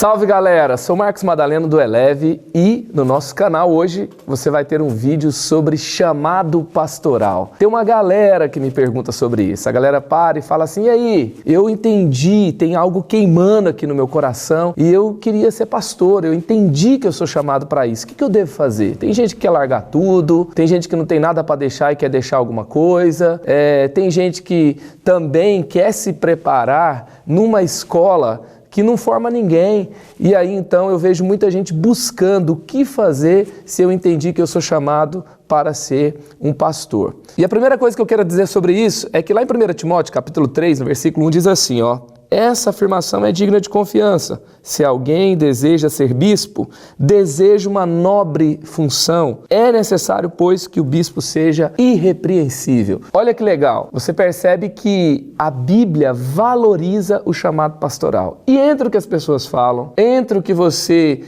Salve galera, sou Marcos Madaleno do Eleve e no nosso canal hoje você vai ter um vídeo sobre chamado pastoral. Tem uma galera que me pergunta sobre isso, a galera para e fala assim, e aí, eu entendi, tem algo queimando aqui no meu coração e eu queria ser pastor, eu entendi que eu sou chamado para isso, o que eu devo fazer? Tem gente que quer largar tudo, tem gente que não tem nada para deixar e quer deixar alguma coisa, tem gente que também quer se preparar numa escola que não forma ninguém. E aí então eu vejo muita gente buscando o que fazer se eu entendi que eu sou chamado para ser um pastor. E a primeira coisa que eu quero dizer sobre isso é que lá em 1 Timóteo, capítulo 3, no versículo 1, diz assim, essa afirmação é digna de confiança. Se alguém deseja ser bispo, deseja uma nobre função. É necessário, pois, que o bispo seja irrepreensível. Olha que legal, você percebe que a Bíblia valoriza o chamado pastoral. E entre o que as pessoas falam, entre o que você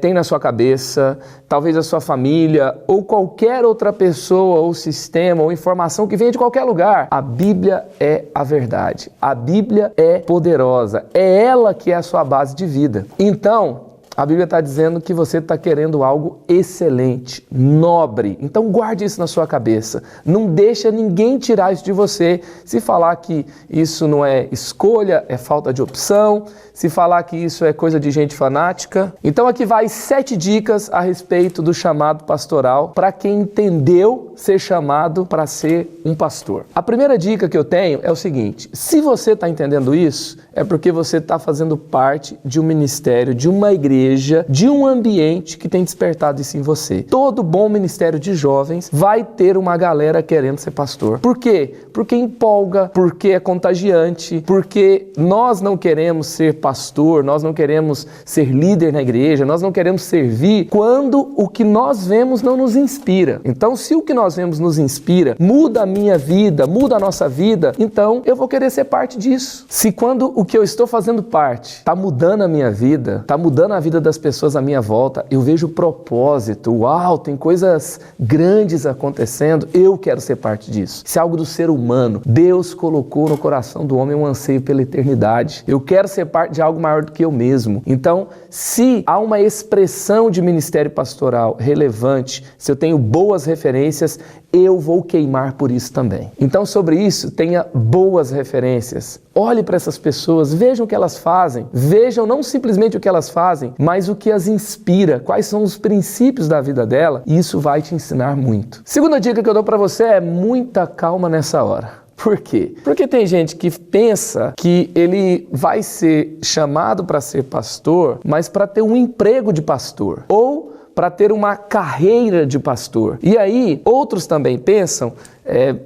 tem na sua cabeça, talvez a sua família, ou qualquer outra pessoa, ou sistema, ou informação que venha de qualquer lugar, a Bíblia é a verdade. A Bíblia é poderosa. É ela que é a sua base de vida. Então, a Bíblia está dizendo que você está querendo algo excelente, nobre. Então guarde isso na sua cabeça. Não deixa ninguém tirar isso de você. Se falar que isso não é escolha, é falta de opção. Se falar que isso é coisa de gente fanática. Então aqui vai 7 dicas a respeito do chamado pastoral para quem entendeu ser chamado para ser um pastor. A primeira dica que eu tenho é o seguinte. Se você está entendendo isso, é porque você está fazendo parte de um ministério, de uma igreja, de um ambiente que tem despertado isso em você. Todo bom ministério de jovens vai ter uma galera querendo ser pastor. Por quê? Porque empolga, porque é contagiante, porque nós não queremos ser pastor, nós não queremos ser líder na igreja, nós não queremos servir quando o que nós vemos não nos inspira. Então, se o que nós vemos nos inspira, muda a minha vida, muda a nossa vida, então eu vou querer ser parte disso. Se quando o que eu estou fazendo parte está mudando a minha vida, está mudando a vida das pessoas à minha volta, eu vejo propósito, uau, tem coisas grandes acontecendo, eu quero ser parte disso. Isso é algo do ser humano. Deus colocou no coração do homem um anseio pela eternidade. Eu quero ser parte de algo maior do que eu mesmo. Então, se há uma expressão de ministério pastoral relevante, se eu tenho boas referências, eu vou queimar por isso também. Então, sobre isso, tenha boas referências. Olhe para essas pessoas, vejam o que elas fazem. Vejam não simplesmente o que elas fazem, mas o que as inspira, quais são os princípios da vida dela, e isso vai te ensinar muito. Segunda dica que eu dou para você é muita calma nessa hora. Por quê? Porque tem gente que pensa que ele vai ser chamado para ser pastor, mas para ter um emprego de pastor, ou para ter uma carreira de pastor. E aí, outros também pensam,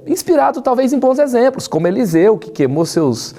inspirado talvez em bons exemplos, como Eliseu, que queimou seus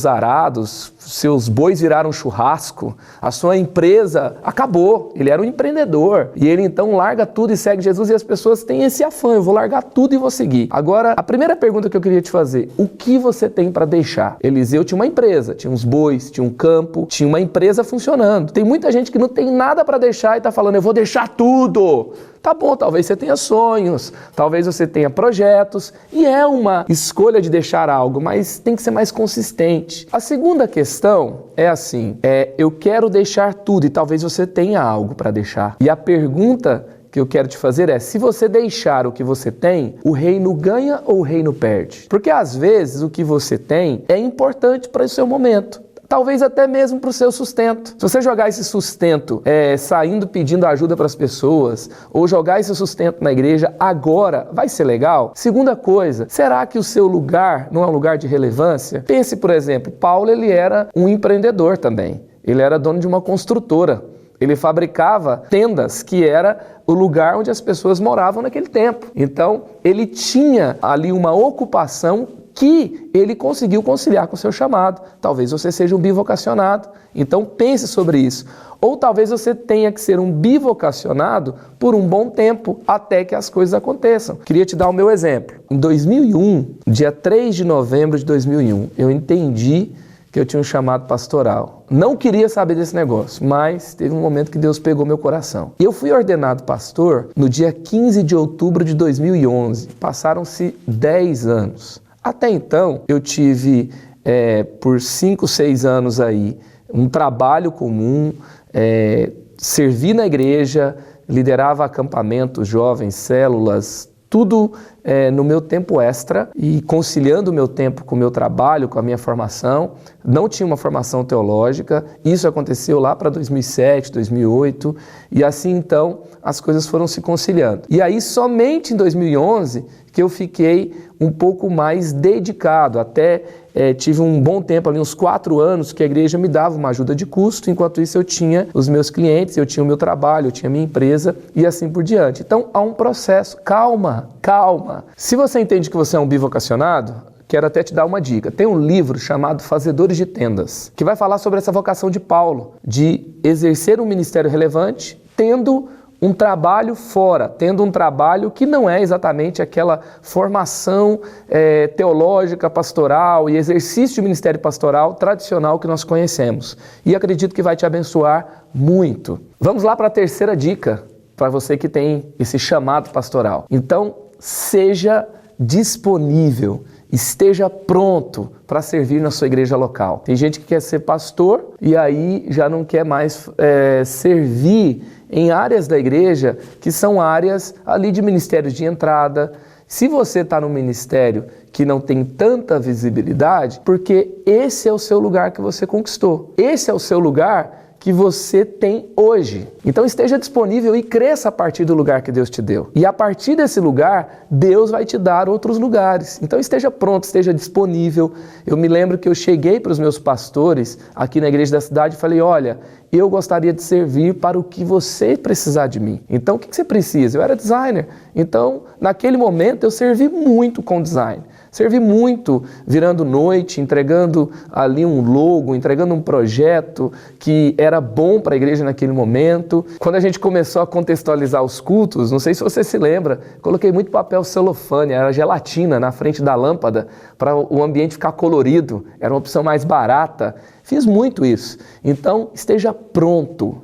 arados, seus bois viraram churrasco, a sua empresa acabou, ele era um empreendedor, e ele então larga tudo e segue Jesus, e as pessoas têm esse afã, eu vou largar tudo e vou seguir. Agora, a primeira pergunta que eu queria te fazer, o que você tem para deixar? Eliseu tinha uma empresa, tinha uns bois, tinha um campo, tinha uma empresa funcionando. Tem muita gente que não tem nada para deixar e está falando, eu vou deixar tudo. Tá bom, talvez você tenha sonhos, talvez você tenha projetos, e é uma escolha de deixar algo, mas tem que ser mais consistente. A segunda questão é assim, eu quero deixar tudo, e talvez você tenha algo para deixar. E a pergunta que eu quero te fazer é, se você deixar o que você tem, o reino ganha ou o reino perde? Porque às vezes o que você tem é importante para o seu momento. Talvez até mesmo para o seu sustento. Se você jogar esse sustento saindo pedindo ajuda para as pessoas, ou jogar esse sustento na igreja agora, vai ser legal? Segunda coisa, será que o seu lugar não é um lugar de relevância? Pense, por exemplo, Paulo ele era um empreendedor também. Ele era dono de uma construtora. Ele fabricava tendas, que era o lugar onde as pessoas moravam naquele tempo. Então, ele tinha ali uma ocupação que ele conseguiu conciliar com o seu chamado. Talvez você seja um bivocacionado, então pense sobre isso. Ou talvez você tenha que ser um bivocacionado por um bom tempo, até que as coisas aconteçam. Queria te dar o meu exemplo. Em 2001, dia 3 de novembro de 2001, eu entendi que eu tinha um chamado pastoral. Não queria saber desse negócio, mas teve um momento que Deus pegou meu coração. E eu fui ordenado pastor no dia 15 de outubro de 2011. Passaram-se 10 anos. Até então, eu tive, por 5, 6 anos aí, um trabalho comum, servi na igreja, liderava acampamentos, jovens, células, tudo no meu tempo extra e conciliando o meu tempo com o meu trabalho, com a minha formação. Não tinha uma formação teológica, isso aconteceu lá para 2007, 2008 e assim então as coisas foram se conciliando. E aí somente em 2011 que eu fiquei um pouco mais dedicado, até tive um bom tempo ali, uns 4 anos, que a igreja me dava uma ajuda de custo, enquanto isso eu tinha os meus clientes, eu tinha o meu trabalho, eu tinha a minha empresa e assim por diante. Então há um processo, calma. Se você entende que você é um bivocacionado, quero até te dar uma dica. Tem um livro chamado Fazedores de Tendas, que vai falar sobre essa vocação de Paulo, de exercer um ministério relevante, tendo um trabalho fora, tendo um trabalho que não é exatamente aquela formação teológica, pastoral e exercício de ministério pastoral tradicional que nós conhecemos. E acredito que vai te abençoar muito. Vamos lá para a terceira dica, para você que tem esse chamado pastoral. Então, seja disponível, esteja pronto para servir na sua igreja local. Tem gente que quer ser pastor e aí já não quer mais servir em áreas da igreja que são áreas ali de ministérios de entrada. Se você está num ministério que não tem tanta visibilidade, porque esse é o seu lugar que você conquistou. Esse é o seu lugar que você tem hoje. Então esteja disponível e cresça a partir do lugar que Deus te deu. E a partir desse lugar, Deus vai te dar outros lugares. Então esteja pronto, esteja disponível. Eu me lembro que eu cheguei para os meus pastores aqui na igreja da cidade e falei, olha, eu gostaria de servir para o que você precisar de mim. Então o que você precisa? Eu era designer. Então naquele momento eu servi muito com design. Servi muito virando noite, entregando ali um logo, entregando um projeto que era bom para a igreja naquele momento. Quando a gente começou a contextualizar os cultos, não sei se você se lembra, coloquei muito papel celofane, era gelatina na frente da lâmpada para o ambiente ficar colorido, era uma opção mais barata. Fiz muito isso. Então, esteja pronto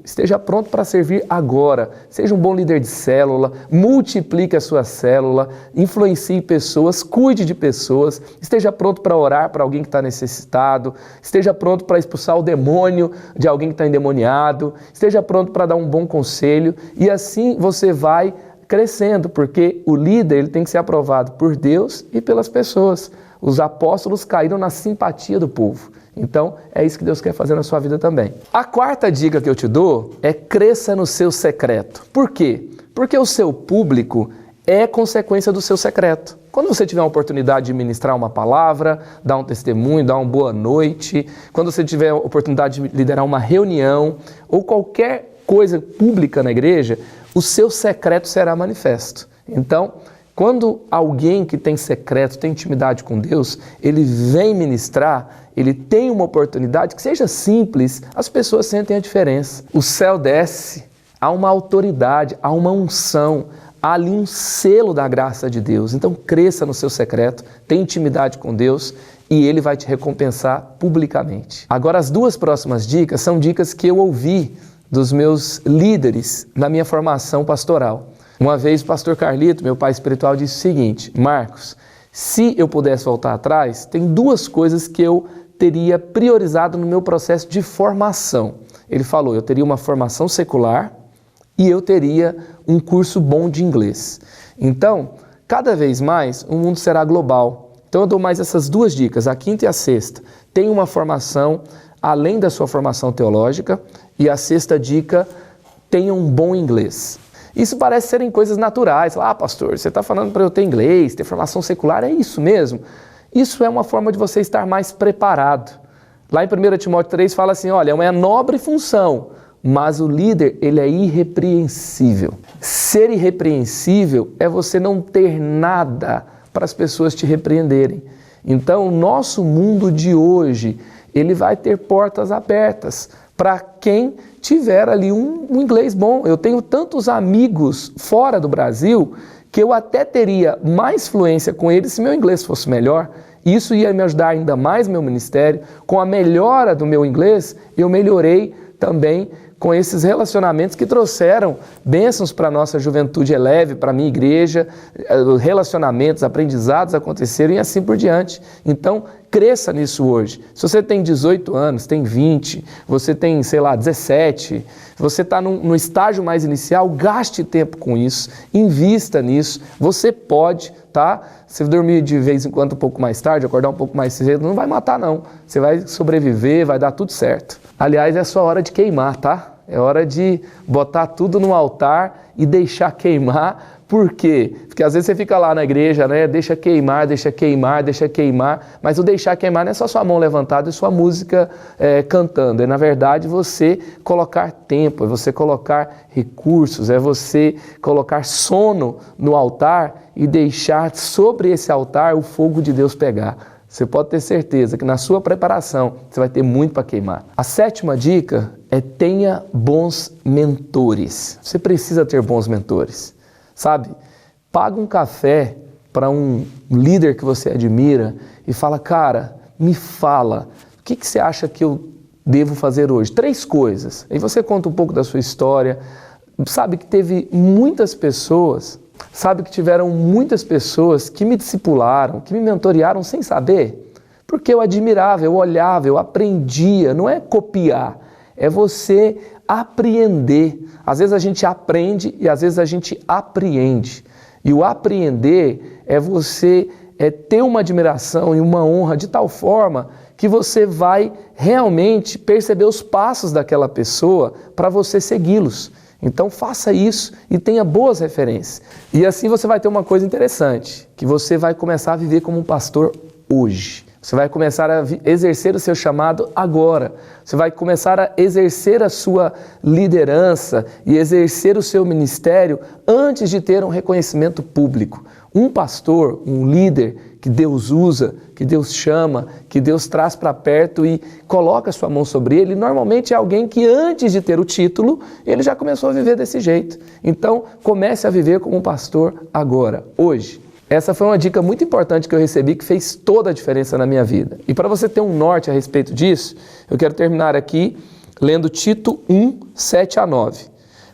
para servir agora. Seja um bom líder de célula, multiplique a sua célula, influencie pessoas, cuide de pessoas, esteja pronto para orar para alguém que está necessitado, esteja pronto para expulsar o demônio de alguém que está endemoniado, esteja pronto para dar um bom conselho e assim você vai crescendo, porque o líder ele tem que ser aprovado por Deus e pelas pessoas. Os apóstolos caíram na simpatia do povo. Então, é isso que Deus quer fazer na sua vida também. A quarta dica que eu te dou é cresça no seu secreto. Por quê? Porque o seu público é consequência do seu secreto. Quando você tiver a oportunidade de ministrar uma palavra, dar um testemunho, dar uma boa noite, quando você tiver a oportunidade de liderar uma reunião ou qualquer coisa pública na igreja, o seu secreto será manifesto. Então, quando alguém que tem secreto, tem intimidade com Deus, ele vem ministrar, ele tem uma oportunidade que seja simples, as pessoas sentem a diferença. O céu desce, há uma autoridade, há uma unção, há ali um selo da graça de Deus. Então cresça no seu secreto, tenha intimidade com Deus e Ele vai te recompensar publicamente. Agora as 2 próximas dicas são dicas que eu ouvi dos meus líderes na minha formação pastoral. Uma vez o pastor Carlito, meu pai espiritual, disse o seguinte: Marcos, se eu pudesse voltar atrás, tem 2 coisas que eu teria priorizado no meu processo de formação. Ele falou, eu teria uma formação secular e eu teria um curso bom de inglês. Então, cada vez mais o mundo será global. Então eu dou mais essas 2 dicas, a quinta e a sexta. Tenha uma formação além da sua formação teológica e a 6ª dica, tenha um bom inglês. Isso parece serem coisas naturais. Ah, pastor, você está falando para eu ter inglês, ter formação secular, é isso mesmo? Isso é uma forma de você estar mais preparado. Lá em 1 Timóteo 3 fala assim, olha, é uma nobre função, mas o líder, ele é irrepreensível. Ser irrepreensível é você não ter nada para as pessoas te repreenderem. Então, o nosso mundo de hoje, ele vai ter portas abertas para quem tiver ali um inglês bom. Eu tenho tantos amigos fora do Brasil que eu até teria mais fluência com eles se meu inglês fosse melhor. Isso ia me ajudar ainda mais no meu ministério. Com a melhora do meu inglês, eu melhorei também com esses relacionamentos que trouxeram bênçãos para a nossa juventude eleve, para a minha igreja, relacionamentos, aprendizados aconteceram e assim por diante. Então, cresça nisso hoje. Se você tem 18 anos, tem 20, você tem, 17, você está no estágio mais inicial, gaste tempo com isso, invista nisso, você pode, tá? Se dormir de vez em quando um pouco mais tarde, acordar um pouco mais cedo, não vai matar não. Você vai sobreviver, vai dar tudo certo. Aliás, é a sua hora de queimar, tá? É hora de botar tudo no altar e deixar queimar. Por quê? Porque às vezes você fica lá na igreja, né? Deixa queimar, deixa queimar, deixa queimar. Mas o deixar queimar não é só sua mão levantada e sua música cantando. É, na verdade, você colocar tempo, é você colocar recursos, é você colocar sono no altar e deixar sobre esse altar o fogo de Deus pegar. Você pode ter certeza que na sua preparação você vai ter muito para queimar. A 7ª dica é tenha bons mentores. Você precisa ter bons mentores, sabe? Paga um café para um líder que você admira e fala, cara, me fala, o que você acha que eu devo fazer hoje? 3 coisas. Aí você conta um pouco da sua história, sabe que teve muitas pessoas... Sabe que tiveram muitas pessoas que me discipularam, que me mentorearam sem saber, porque eu admirava, eu olhava, eu aprendia, não é copiar, é você apreender. Às vezes a gente aprende e às vezes a gente apreende. E o apreender é você ter uma admiração e uma honra de tal forma que você vai realmente perceber os passos daquela pessoa para você segui-los. Então faça isso e tenha boas referências. E assim você vai ter uma coisa interessante, que você vai começar a viver como um pastor hoje. Você vai começar a exercer o seu chamado agora. Você vai começar a exercer a sua liderança e exercer o seu ministério antes de ter um reconhecimento público. Um pastor, um líder que Deus usa, que Deus chama, que Deus traz para perto e coloca a sua mão sobre ele, normalmente é alguém que antes de ter o título, ele já começou a viver desse jeito. Então, comece a viver como um pastor agora, hoje. Essa foi uma dica muito importante que eu recebi, que fez toda a diferença na minha vida. E para você ter um norte a respeito disso, eu quero terminar aqui lendo Tito 1, 7 a 9.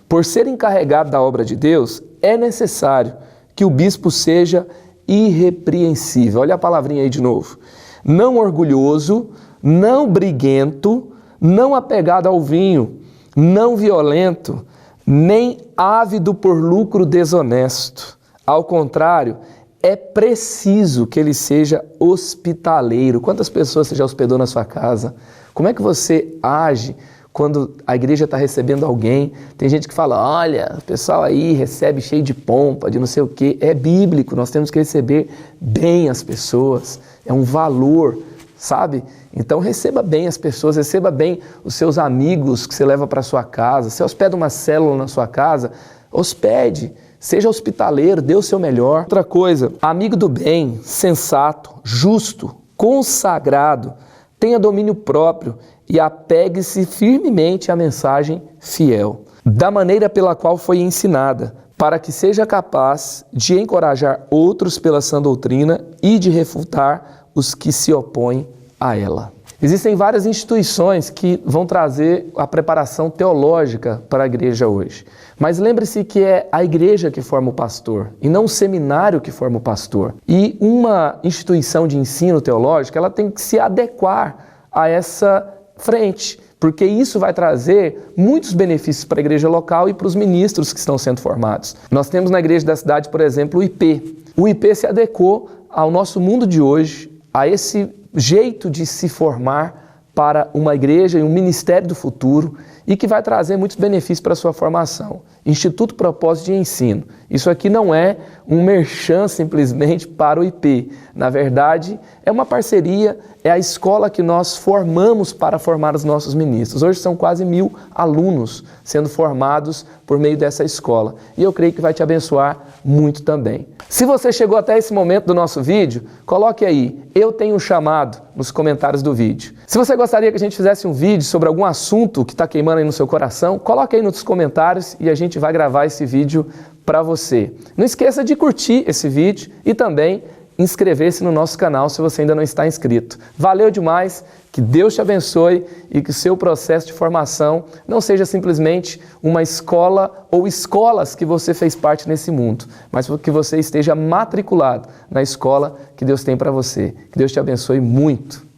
Por ser encarregado da obra de Deus, é necessário que o bispo seja irrepreensível. Olha a palavrinha aí de novo. Não orgulhoso, não briguento, não apegado ao vinho, não violento, nem ávido por lucro desonesto. Ao contrário, é preciso que ele seja hospitaleiro. Quantas pessoas você já hospedou na sua casa? Como é que você age quando a igreja está recebendo alguém? Tem gente que fala, olha, o pessoal aí recebe cheio de pompa, de não sei o quê. É bíblico, nós temos que receber bem as pessoas. É um valor, sabe? Então receba bem as pessoas, receba bem os seus amigos que você leva para sua casa. Você hospeda uma célula na sua casa, hospede. Seja hospitaleiro, dê o seu melhor. Outra coisa, amigo do bem, sensato, justo, consagrado, tenha domínio próprio e apegue-se firmemente à mensagem fiel, da maneira pela qual foi ensinada, para que seja capaz de encorajar outros pela sã doutrina e de refutar os que se opõem a ela. Existem várias instituições que vão trazer a preparação teológica para a igreja hoje. Mas lembre-se que é a igreja que forma o pastor e não o seminário que forma o pastor. E uma instituição de ensino teológico, ela tem que se adequar a essa frente, porque isso vai trazer muitos benefícios para a igreja local e para os ministros que estão sendo formados. Nós temos na igreja da cidade, por exemplo, o IP. O IP se adequou ao nosso mundo de hoje, a esse jeito de se formar para uma igreja e um ministério do futuro e que vai trazer muitos benefícios para a sua formação. Instituto Propósito de Ensino. Isso aqui não é um merchan simplesmente para o IP. Na verdade, é uma parceria, é a escola que nós formamos para formar os nossos ministros. Hoje são quase 1000 alunos sendo formados por meio dessa escola. E eu creio que vai te abençoar muito também. Se você chegou até esse momento do nosso vídeo, coloque aí, eu tenho um chamado, nos comentários do vídeo. Se você gostaria que a gente fizesse um vídeo sobre algum assunto que está queimando aí no seu coração, coloque aí nos comentários e a gente vai gravar esse vídeo para você. Não esqueça de curtir esse vídeo e também inscrever-se no nosso canal se você ainda não está inscrito. Valeu demais, que Deus te abençoe e que o seu processo de formação não seja simplesmente uma escola ou escolas que você fez parte nesse mundo, mas que você esteja matriculado na escola que Deus tem para você. Que Deus te abençoe muito.